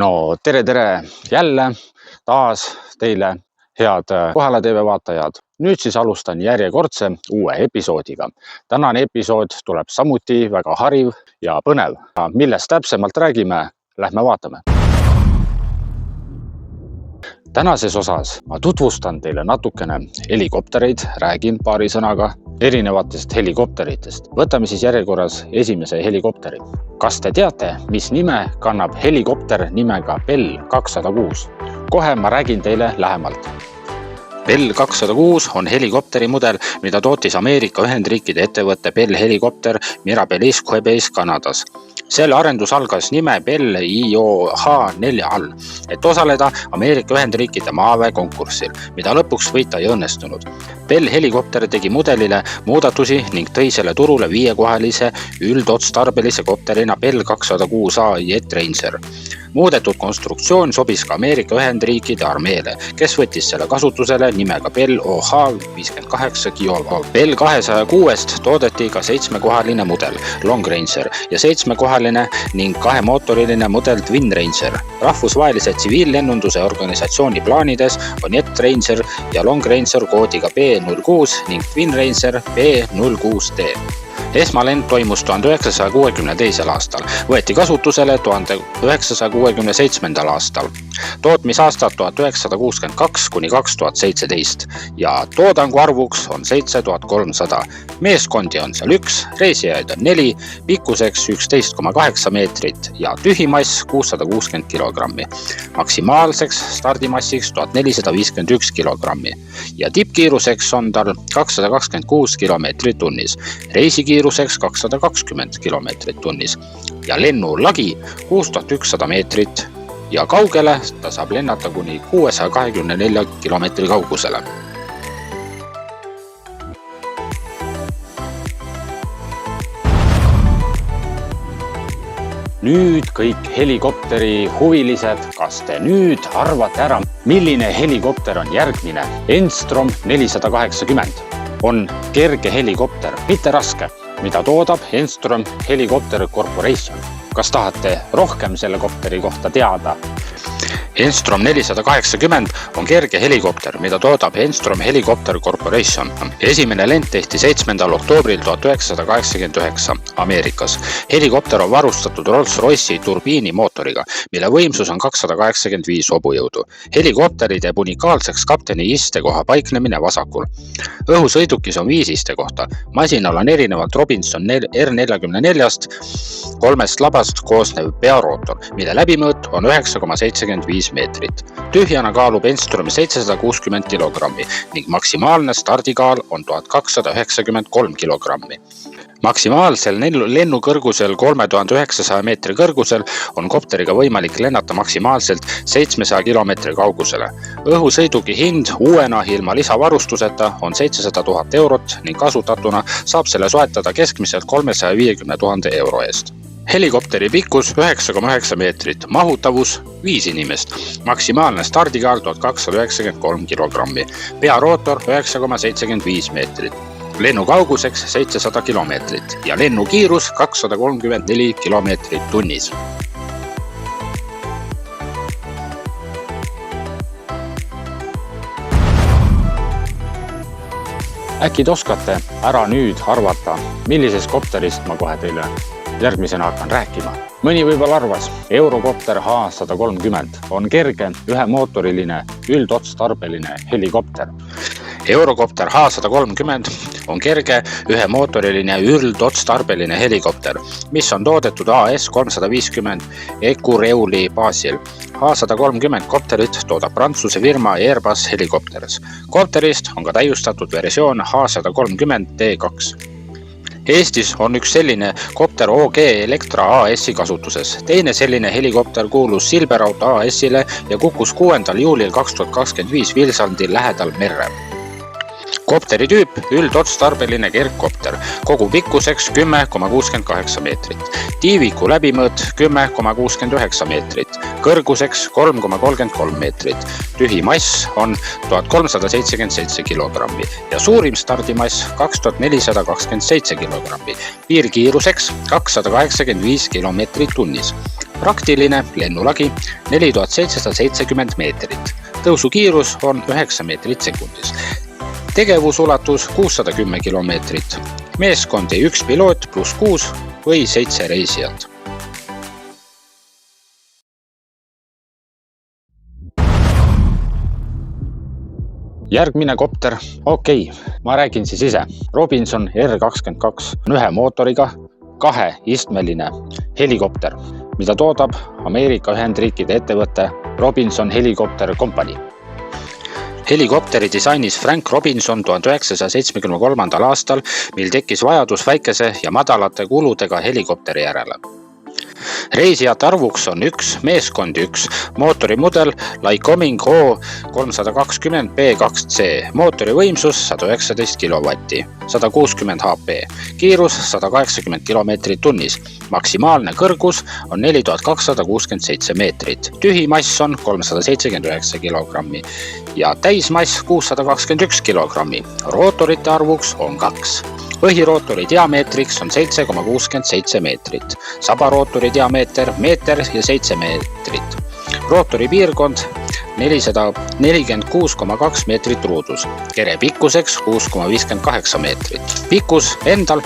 No tere jälle taas teile head Kohala TV vaatajad. Nüüd siis alustan järjekordse uue episoodiga. Tänane episood tuleb samuti väga hariv ja põnev. Millest täpsemalt räägime, lähme vaatame. Tänases osas ma tutvustan teile natukene helikoptereid, räägin paari sõnaga erinevatest helikopteritest. Võtame siis järjekorras esimese helikopteri. Kas te teate, mis nime kannab helikopter nimega Bell 206? Kohe ma räägin teile lähemalt. Bell 206 on helikopteri mudel, mida tootis Ameerika Ühendriikide ettevõtte Bell helikopter Mirabellis, Quebec'is, Kanadas. Selle arendus algas nime Bell IOH-4 all, et osaleda Ameerika Ühendriikide maaväe konkursil, mida lõpuks võita ei õnnestunud. Bell helikopter tegi mudelile muudatusi ning tõi selle turule 5-kohalise üldotstarbelise kopterina Bell 206A Jet Ranger. Muudetud konstruktsioon sobis ka Ameerika Ühendriikide armeele, kes võttis selle kasutusele nimega Bell OH-58 Kiowa. Bell 206-st toodeti ka 7-kohaline mudel Long Ranger ja 7-kohaline ning 2-mootoriline mudel Twin Ranger. Rahvusvahelise tsiviillennunduse organisatsiooni plaanides on Jet Ranger ja Long Ranger koodiga B06 ning Twin Ranger B06D. Esmalend toimus 1962. aastal, võeti kasutusele 1967. aastal. Tootmisaastad 1962 kuni 2017 ja toodangu arvuks on 7300. Meeskondi on seal 1, reisijaid on 4, pikkuseks 11,8 meetrit ja tühimass 660 kilogrammi. Maksimaalseks stardimassiks 1451 kilogrammi ja tippkiiruseks on tal 226 kilomeetrit tunnis. Reisikiiruseks 220 kilomeetrit tunnis ja lennulagi 6100 meetrit ja kaugele ta saab lennata kuni 624 kilomeetri kaugusele. Nüüd kõik helikopteri huvilised, kas te nüüd arvate ära, milline helikopter on järgmine? Enstrom 480 on kerge helikopter, mitte raske, mida toodab Enstrom Helicopter Corporation. Kas tahate rohkem selle kopteri kohta teada? Enstrom 480 on kerge helikopter, mida toodab Enstrom Helicopter Corporation. Esimene lend tehti 7. oktoobril 1989 Ameerikas. Helikopter on varustatud Rolls-Royce'i turbiinimootoriga, mille võimsus on 285 hobujõudu. Helikopteri teeb unikaalseks kapteni istekoha paiknemine vasakul. Õhusõidukis on 5 istekohta. Masinal on erinevalt Robinson R44-st 3 labast koosnev pearootor, mille läbimõõt on 9,75 meetrit. Tühjana kaalub Enstrom 760 kilogrammi ning maksimaalne stardikaal on 1293 kilogrammi. Maksimaalsel lennukõrgusel 3900 meetri kõrgusel on kopteriga võimalik lennata maksimaalselt 700 kilomeetri kaugusele. Õhusõiduki hind uuena ilma lisavarustuseta on 700 000 eurot ning kasutatuna saab selle soetada keskmiselt 350 000 euro eest. Helikopteri pikkus 9,9 meetrit, mahutavus 5 inimest, maksimaalne stardikaal 1293 kilogrammi, pearootor 9,75 meetrit, lennukauguseks 700 kilomeetrit ja lennukiirus 234 kilomeetrit tunnis. Äkki te oskate ära nüüd arvata, millisest kopterist ma kohe teile järgmisena hakkan rääkima. Mõni võib-olla arvas, Eurocopter H130 on kerge ühemootoriline üldotstarbeline helikopter. Eurocopter H130 on kerge ühemootoriline üldotstarbeline helikopter, mis on toodetud AS350 Ecureuli baasil. H130 kopterit toodab Prantsuse firma Airbus Helicopters. Kopterist on ka täiustatud versioon H130 D2. Eestis on üks selline kopter OG Elektra AS-i kasutuses. Teine selline helikopter kuulus Silberaut AS-ile ja kukkus 6. juulil 2025 Vilsandi lähedal merre. Kopteri tüüp üldotstarbeline kergkopter, kogu pikkuseks 10,68 meetrit. Tiiviku läbimõõt 10,69 meetrit. kõrguseks 3,33 meetrit. Tühi mass on 1377 kilogrammi ja suurim stardimass 2427 kilogrammi. Piirkiiruseks 285 kilomeetrit tunnis. Praktiline lennulagi 4770 meetrit. Tõusukiirus on 9 meetrit sekundis. Tegevusulatus 610 kilomeetrit. Meeskondi 1 piloot pluss 6 või 7 reisijat. Järgmine kopter, ma räägin siis ise. Robinson R22 on ühe mootoriga 2-istmeline helikopter, mida toodab Ameerika Ühendriikide ettevõte Robinson Helicopter Company. Helikopteri disainis Frank Robinson 1973. aastal, mil tekkis vajadus väikese ja madalate kuludega helikopteri järele. Reisijate arvuks on 1, meeskondi 1, mootori mudel Lycoming O320 B2C, mootori võimsus 119 kilovatti, 160 HP, kiirus 180 kilomeetrit tunnis, maksimaalne kõrgus on 4267 meetrit, tühi mass on 379 kilogrammi ja täismass 621 kilogrammi, rootorite arvuks on 2. Põhirootori diameetriks on 7,67 meetrit, sabarootori diameeter meeter ja 7 meetrit. Rootori piirkond 446,2 meetrit ruudus, kere pikkuseks 6,58 meetrit. Pikkus endal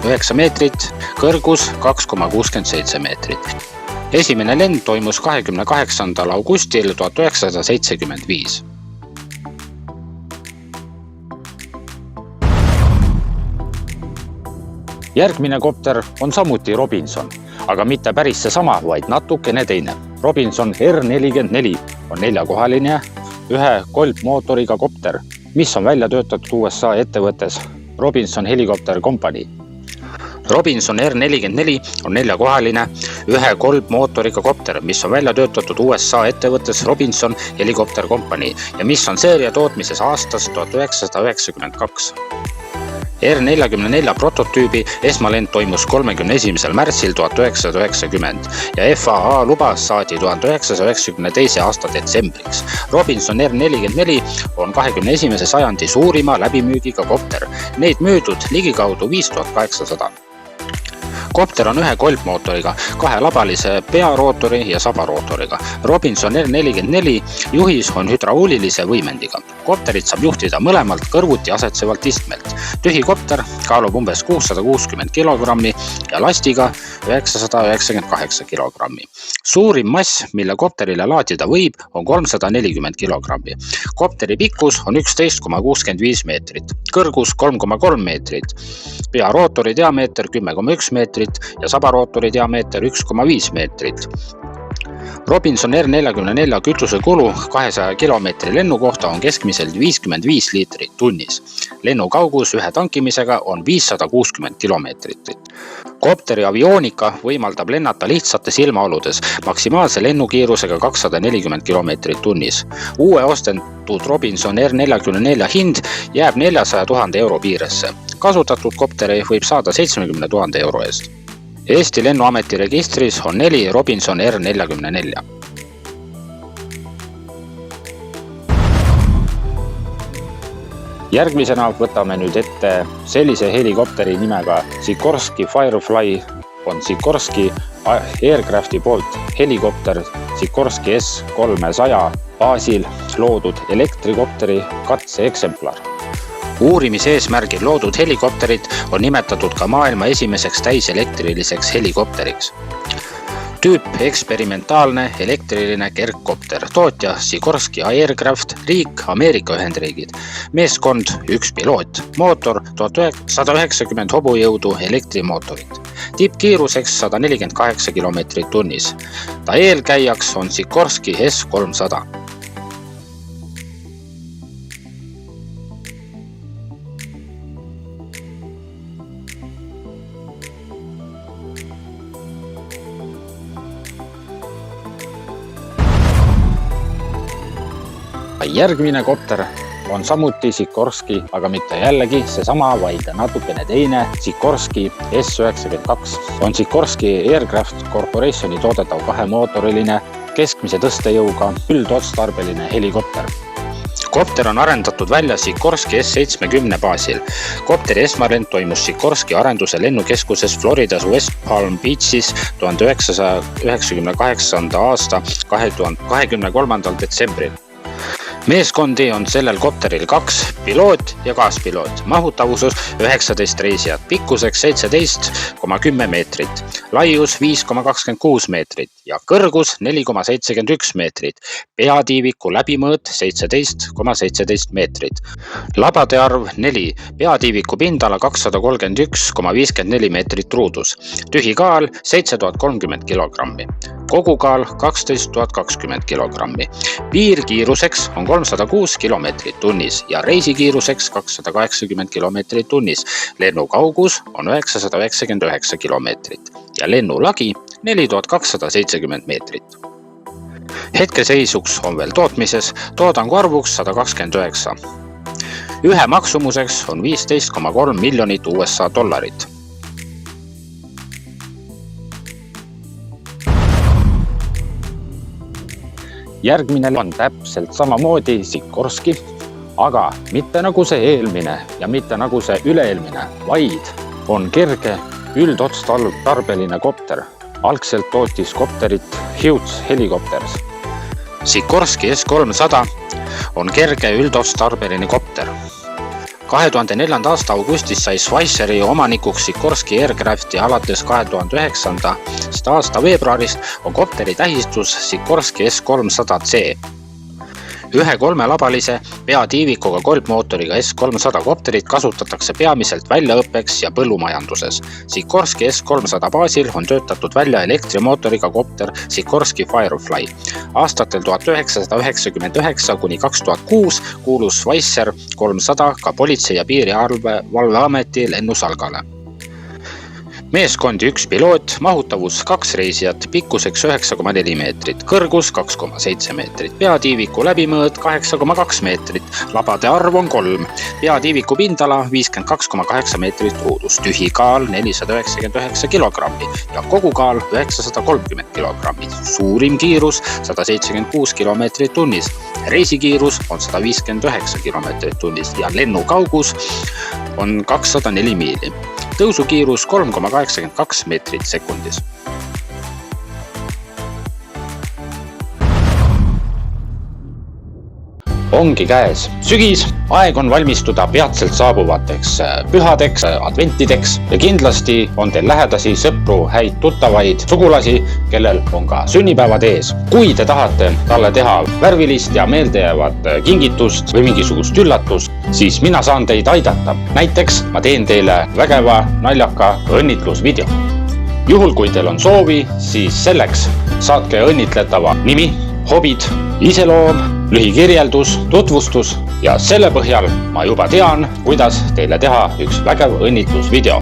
9 meetrit, kõrgus 2,67 meetrit. Esimene lend toimus 28. augustil 1975. Järgmine kopter on samuti Robinson, aga mitte päris seesama, vaid natukene teine. Robinson R44 on 4-kohaline ühe kolbmootoriga kopter, mis on välja töötatud USA ettevõttes Robinson Helicopter Company. Robinson R44 on 4-kohaline ühe kolbmootoriga kopter, mis on välja töötatud USA ettevõttes Robinson Helicopter Company ja mis on seeria tootmises aastast 1992. R44 prototüübi esmalend toimus 31. märtsil 1990 ja FAA luba saadi 1992. aasta detsembriks. Robinson R44 on 21. sajandi suurima läbimüügiga kopter, neid müüdud ligikaudu 5800. Kopter on ühe kolbmootoriga, 2-labalise pearootori ja sabarootoriga. Robinson R44 juhis on hüdraulilise võimendiga. Kopterit saab juhtida mõlemalt kõrvuti asetsevalt istmelt. Tühi kopter kaalub umbes 660 kilogrammi ja lastiga 998 kilogrammi. Suurim mass, mille kopterile laadida võib, on 340 kilogrammi. Kopteri pikkus on 11,65 meetrit, kõrgus 3,3 meetrit, pearootori diameeter 10,1 meetrit ja sabarootori diameeter 1,5 meetrit. Robinson R44 kütusekulu 200 kilomeetri lennu kohta on keskmiselt 55 liitrit tunnis. Lennu kaugus ühe tankimisega on 560 kilomeetrit. Kopteri avioonika võimaldab lennata lihtsates ilmaoludes maksimaalse lennukiirusega 240 kilomeetrit tunnis. Uue ostetud Robinson R44 hind jääb 400 000 euro piiresse. Kasutatud kopteri võib saada 70 000 euro eest. Eesti Lennuameti registris on 4 Robinson R44. Järgmisena võtame nüüd ette sellise helikopteri nimega Sikorsky Firefly. On Sikorsky Aircrafti poolt helikopter Sikorsky S300 baasil loodud elektrikopteri katseeksemplar. Uurimise eesmärgil loodud helikopterid on nimetatud ka maailma esimeseks täiselektriliseks helikopteriks. Tüüp eksperimentaalne elektriline kergkopter, tootja Sikorsky Aircraft, riik Ameerika Ühendriigid, meeskond 1 piloot, mootor 190 hobujõudu elektrimootorit, tippkiiruseks 148 kilomeetrit tunnis. Ta eelkäijaks on Sikorsky S300. Järgmine kopter on samuti Sikorsky, aga mitte jällegi seesama, vaid natukene teine Sikorsky S92. On Sikorsky Aircraft Corporationi toodetav 2-mootoriline keskmise tõstejõuga üldotstarbeline helikopter. Kopter on arendatud välja Sikorsky S-70 baasil. Kopteri esmalend toimus Sikorsky arenduse lennukeskuses Floridas West Palm Beachis 1998. aasta 23. detsembril. Meeskondi on sellel kopteril 2, piloot ja kaaspiloot, mahutavusus 19 reisijat, pikkuseks 17,10 meetrit, laius 5,26 meetrit ja kõrgus 4,71 meetrit, peatiiviku läbimõõt 17,17 meetrit, labade arv 4, peatiiviku pindala 231,54 meetrit ruudus, tühi kaal 7030 kilogrammi, kogukaal 12 020 kilogrammi, piirkiiruseks on 306 kilomeetrit tunnis ja reisikiiruseks 280 kilomeetrit tunnis. Lennukaugus on 999 kilomeetrit ja lennulagi 4270 meetrit. Hetkeseisuks on veel tootmises, toodangu arvuks 129. Ühe maksumuseks on 15,3 miljonit USA dollarit. Järgmine on täpselt samamoodi Sikorsky, aga mitte nagu see eelmine ja mitte nagu see üleelmine, vaid on kerge üldotstarbeline kopter. Algselt tootis kopterit Hughes Helicopters. Sikorsky S-300 on kerge üldotstarbeline kopter. 2004. aasta augustis sai Schweizeri omanikuks Sikorsky Aircraft ja alates 2009. aasta veebruarist on kopteri tähistus Sikorsky S-300C. Ühe 3-labalise peatiivikuga kolbmootoriga S-300 kopterit kasutatakse peamiselt väljaõppeks ja põllumajanduses. Sikorsky S-300 baasil on töötatud välja elektrimootoriga kopter Sikorsky Firefly. Aastatel 1999 kuni 2006 kuulus Schweizer 300 ka politsei- ja piirivalveameti lennusalgale. Meeskondi 1 piloot, mahutavus 2 reisijat, pikkuseks 9,4 meetrit, kõrgus 2,7 meetrit, peatiiviku läbimõõt 8,2 meetrit, labade arv on 3, peatiiviku pindala 52,8 meetrit ruudus, tühi kaal 499 kilogrammi ja kogukaal 930 kilogrammi, suurim kiirus 176 kilomeetrit tunnis, reisikiirus on 159 kilomeetrit tunnis ja lennukaugus on 204 miili. Tõusukiirus 3,82 meetrit sekundis. Ongi käes sügis, aeg on valmistuda peatselt saabuvateks pühadeks, adventideks ja kindlasti on teil lähedasi, sõpru, häid tuttavaid, sugulasi, kellel on ka sünnipäevad ees. Kui te tahate talle teha värvilist ja meeldejäävat kingitust või mingisugust üllatust, siis mina saan teid aidata. Näiteks ma teen teile vägeva, naljaka õnnitlusvideo. Juhul kui teil on soovi, siis selleks saatke õnnitletava nimi, hobid, iseloom, lühikirjeldus, tutvustus ja selle põhjal ma juba tean, kuidas teile teha üks vägev õnnitlusvideo.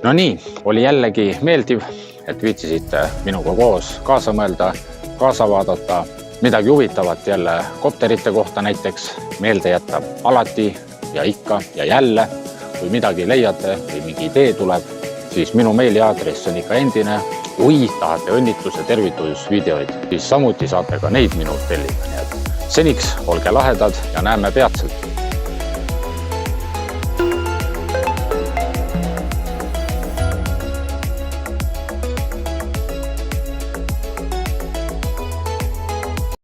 No nii, oli jällegi meeldiv, et viitsisite minuga koos kaasa mõelda, kaasa vaadata, midagi huvitavat jälle kopterite kohta näiteks meelde jätta alati ja ikka ja jälle. Kui midagi leiate või mingi idee tuleb, siis minu meiliaadress on ikka endine. Kui tahate õnnitluse tervitusvideoid, siis samuti saate ka neid minult tellida. Seniks olge lahedad ja näeme peatselt.